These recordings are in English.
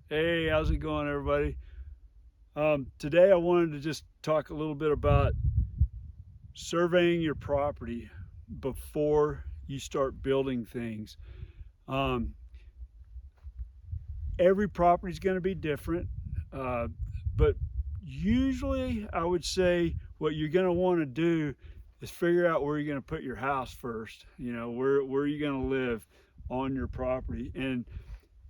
Hey, how's it going, everybody? Today I wanted to just talk a little bit about surveying your property before you start building things. Um, every property is going to be different, uh, but usually I would say what you're going to want to do is figure out where you're going to put your house first. You know, where you're going to live on your property, and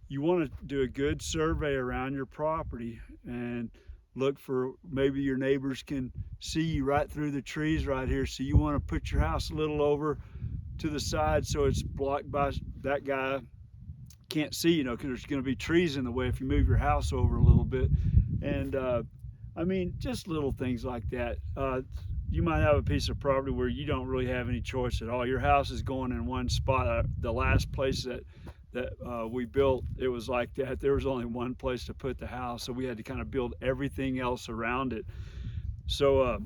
you want to do a good survey around your property and look for, maybe your neighbors can see you right through the trees right here, so you want to put your house a little over to the side so it's blocked by, that guy can't see, you know, because there's going to be trees in the way if you move your house over a little bit. And I mean, just little things like that. You might have a piece of property where you don't really have any choice at all. Your house is going in one spot. The last place that we built, it was like that. There was only one place to put the house, so we had to kind of build everything else around it. So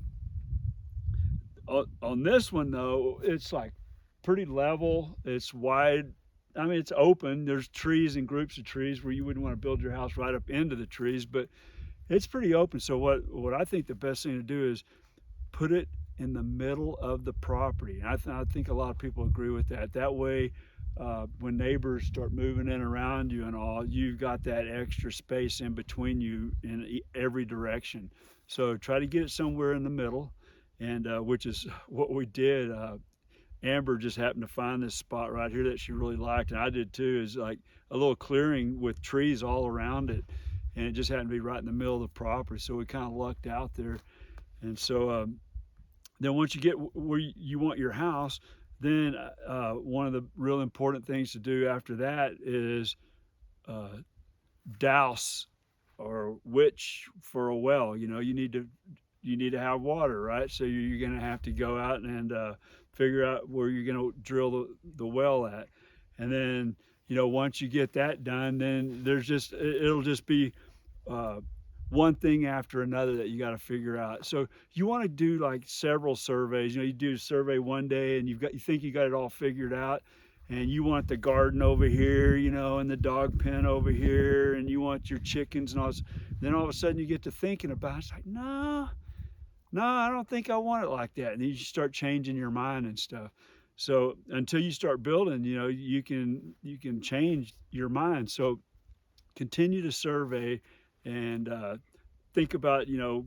on this one though, it's like pretty level. It's wide. I mean, it's open. There's trees and groups of trees where you wouldn't want to build your house right up into the trees, but it's pretty open. So what I think the best thing to do is put it in the middle of the property. And I think a lot of people agree with that. That way, when neighbors start moving in around you and all, you've got that extra space in between you in every direction. So try to get it somewhere in the middle, and which is what we did. Amber just happened to find this spot right here that she really liked, and I did too. Is like a little clearing with trees all around it, and it just happened to be right in the middle of the property. So we kind of lucked out there. And so then once you get where you want your house, then one of the real important things to do after that is uh, douse or witch for a well. You know, you need to have water, right? So you're going to have to go out and figure out where you're going to drill the well at. And then, you know, once you get that done, then it'll just be uh, one thing after another that you got to figure out. So you want to do like several surveys. You know, you do a survey one day and you think you got it all figured out, and you want the garden over here, you know, and the dog pen over here, and you want your chickens and all this. Then all of a sudden you get to thinking about it. It's like, no, I don't think I want it like that. And then you start changing your mind and stuff. So until you start building, you know, you can change your mind. So continue to survey and think about, you know,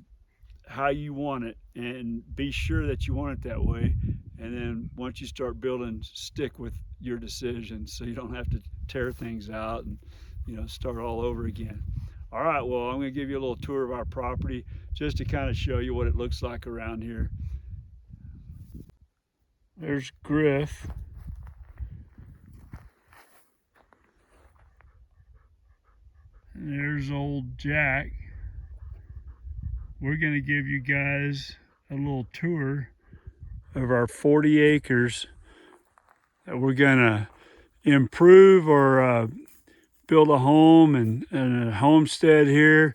how you want it, and be sure that you want it that way. And then once you start building, stick with your decisions so you don't have to tear things out and, you know, start all over again. All right, well, I'm going to give you a little tour of our property just to kind of show you what it looks like around here. There's Griff. And there's old Jack. We're going to give you guys a little tour of our 40 acres that we're going to improve or build a home and a homestead here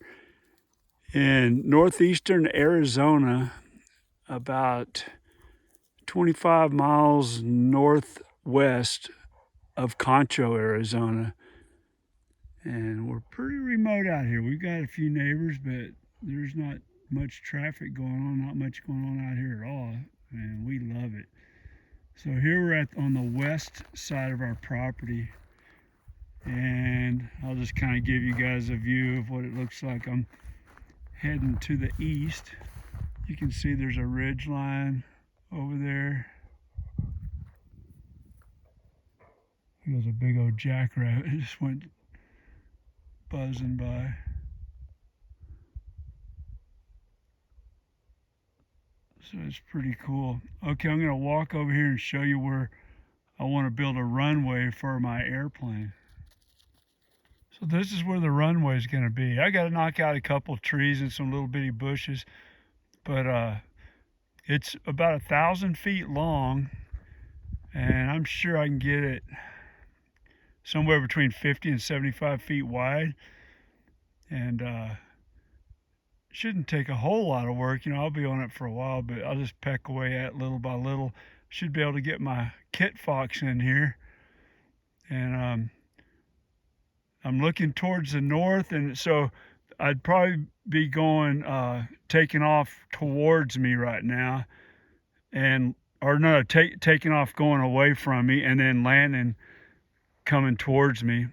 in northeastern Arizona, about 25 miles northwest of Concho, Arizona. And we're pretty remote out here. We've got a few neighbors, but there's not much traffic going on, not much going on out here at all, and we love it. So here we're on the west side of our property, and I'll just kind of give you guys a view of what it looks like. I'm heading to the east. You can see there's a ridge line over there. There's a big old jackrabbit. It just went buzzing by. So it's pretty cool. Okay, I'm gonna walk over here and show you where I want to build a runway for my airplane. So this is where the runway is gonna be. I gotta knock out a couple trees and some little bitty bushes, but it's about 1,000 feet long, and I'm sure I can get it somewhere between 50 and 75 feet wide. And shouldn't take a whole lot of work. You know, I'll be on it for a while, but I'll just peck away at it little by little. should be able to get my kit fox in here. And I'm looking towards the north, and so I'd probably be going, taking off towards me right now, and or no, taking off going away from me, and then landing coming towards me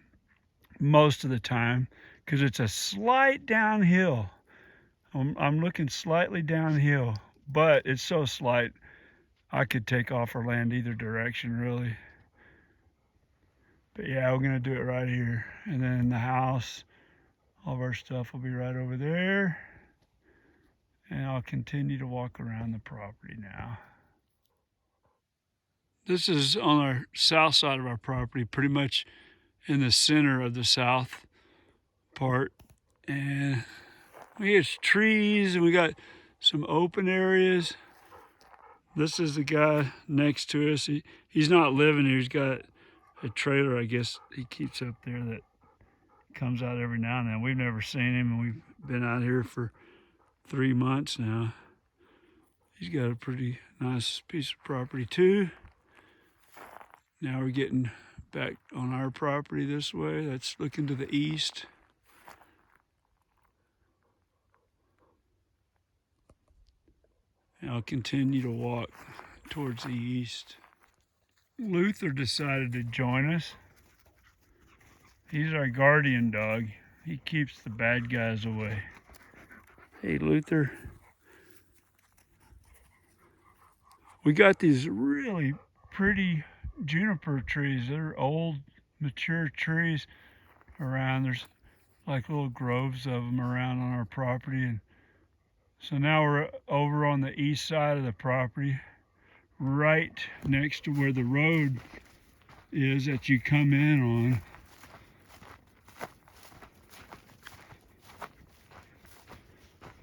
most of the time, because it's a slight downhill. I'm looking slightly downhill, but it's so slight I could take off or land either direction really. But yeah, we're gonna do it right here, and then the house, all of our stuff will be right over there, and I'll continue to walk around the property now. This is on our south side of our property, pretty much in the center of the south part, and we got trees and we got some open areas. This is the guy next to us. He's not living here. He's got a trailer, I guess, he keeps up there that comes out every now and then. We've never seen him, and we've been out here for 3 months now. He's got a pretty nice piece of property too. Now we're getting back on our property this way. That's looking to the east. And I'll continue to walk towards the east. Luther decided to join us. He's our guardian dog. He keeps the bad guys away. Hey, Luther. We got these really pretty juniper trees. They're old, mature trees around. There's like little groves of them around on our property. And so now we're over on the east side of the property, right next to where the road is that you come in on.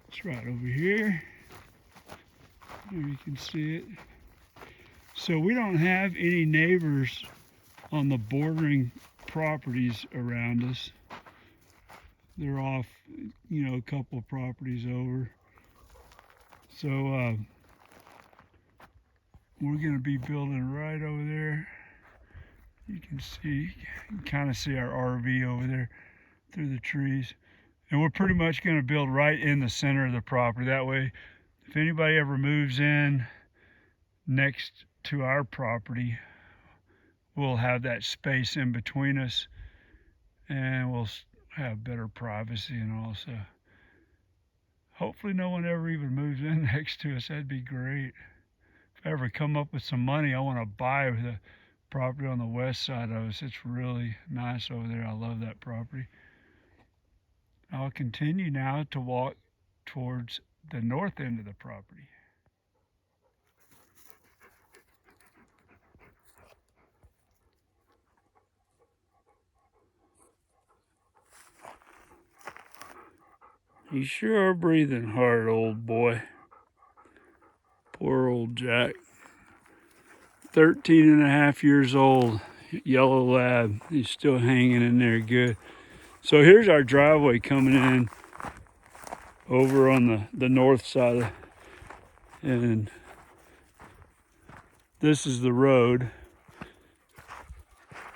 It's right over here. There you can see it. So we don't have any neighbors on the bordering properties around us. They're off, a couple of properties over. So we're going to be building right over there. You can kind of see our RV over there through the trees. And we're pretty much going to build right in the center of the property. That way, if anybody ever moves in next to our property, we'll have that space in between us, and we'll have better privacy. And also, hopefully no one ever even moves in next to us. That'd be great. If I ever come up with some money, I want to buy the property on the west side of us. It's really nice over there. I love that property. I'll continue now to walk towards the north end of the property. You sure are breathing hard, old boy. Poor old Jack. 13 and a half years old, yellow lab. He's still hanging in there good. So here's our driveway coming in over on the north side. And this is the road.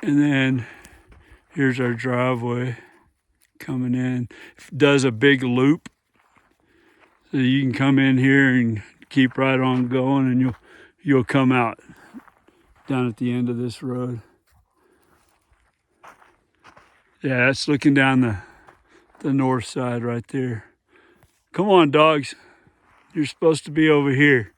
And then here's our driveway coming in. It does a big loop. So you can come in here and keep right on going, and you'll come out down at the end of this road. Yeah, that's looking down the north side right there. Come on, dogs. You're supposed to be over here.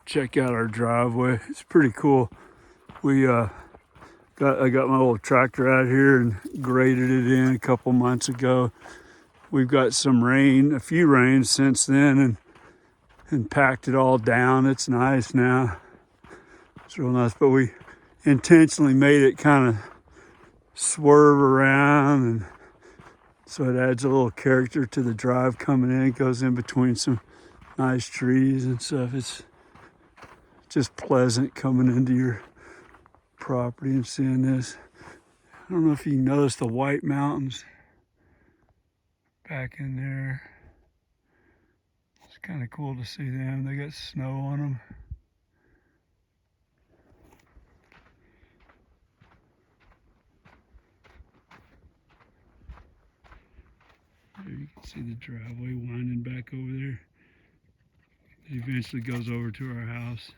Check out our driveway. It's pretty cool. I got my old tractor out here and graded it in a couple months ago. We've got some rain, a few rains since then, and packed it all down. It's nice now. It's real nice, but we intentionally made it kind of swerve around, and so it adds a little character to the drive coming in. It goes in between some nice trees and stuff. It's just pleasant coming into your property and seeing this. I don't know if you can notice the White Mountains back in there. kind of cool to see them. They got snow on them. There you can see the driveway winding back over there. It eventually goes over to our house.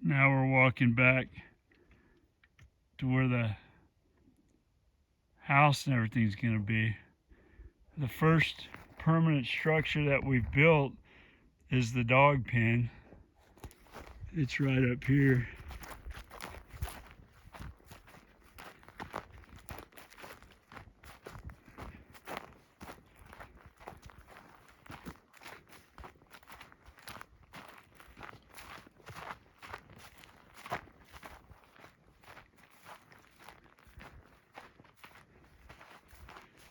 Now we're walking back to where the house and everything's going to be. The first permanent structure that we've built is the dog pen. It's right up here.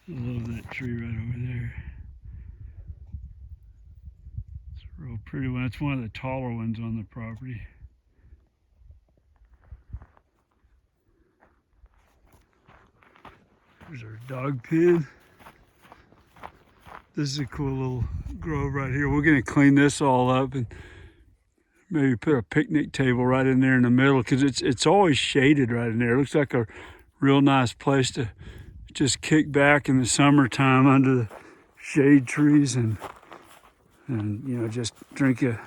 I love that tree right over there. It's a real pretty one. It's one of the taller ones on the property. There's our dog pen. This is a cool little grove right here. We're gonna clean this all up and maybe put a picnic table right in there in the middle, because it's always shaded right in there. It looks like a real nice place to just kick back in the summertime under the shade trees and you know, just drink a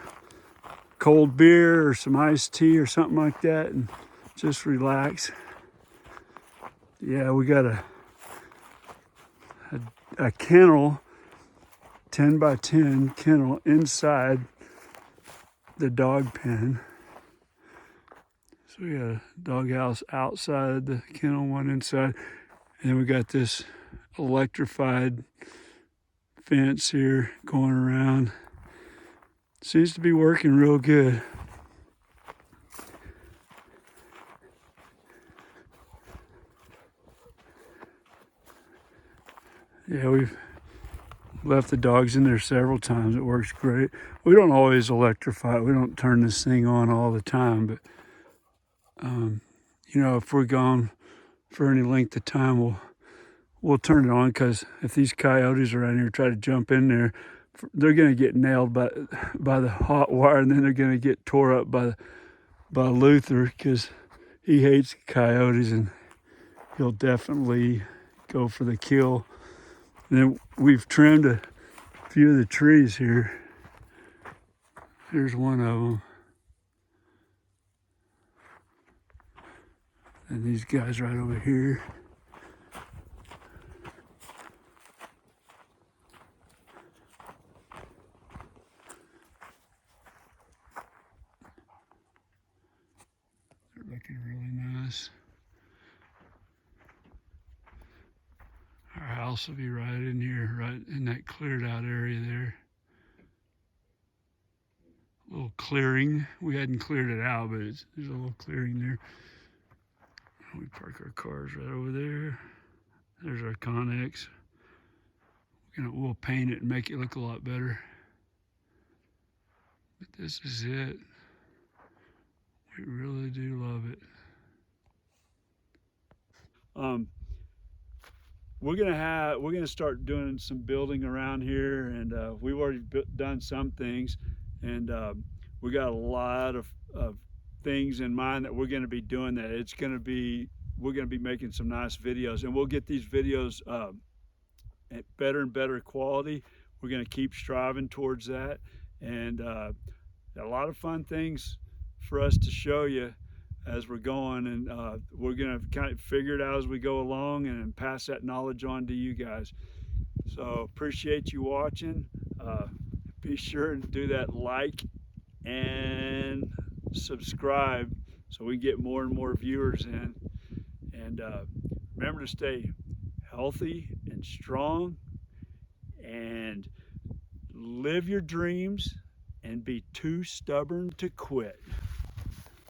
cold beer or some iced tea or something like that and just relax. Yeah, we got a kennel, 10 by 10 kennel inside the dog pen. So we got a dog house outside the kennel, one inside. And then we got this electrified fence here going around. Seems to be working real good. Yeah, we've left the dogs in there several times. It works great. We don't always electrify it. We don't turn this thing on all the time, but you know, if we're gone for any length of time, we'll turn it on, because if these coyotes around here try to jump in there, they're going to get nailed by the hot wire, and then they're going to get tore up by Luther, because he hates coyotes and he'll definitely go for the kill. And then we've trimmed a few of the trees here. Here's one of them. And these guys right over here. They're looking really nice. Our house will be right in here, right in that cleared out area there. A little clearing. We hadn't cleared it out, but there's a little clearing there. We park our cars right over there. There's our Connex. We'll paint it and make it look a lot better. But this is it. We really do love it. We're gonna start doing some building around here, and we've already done some things, and we got a lot of things in mind that we're going to be doing. That we're going to be making some nice videos, and we'll get these videos at better and better quality. We're going to keep striving towards that, and a lot of fun things for us to show you as we're going, and we're going to kind of figure it out as we go along and pass that knowledge on to you guys. So appreciate you watching. Be sure to do that like and subscribe so we get more and more viewers in. And remember to stay healthy and strong, and live your dreams, and be too stubborn to quit.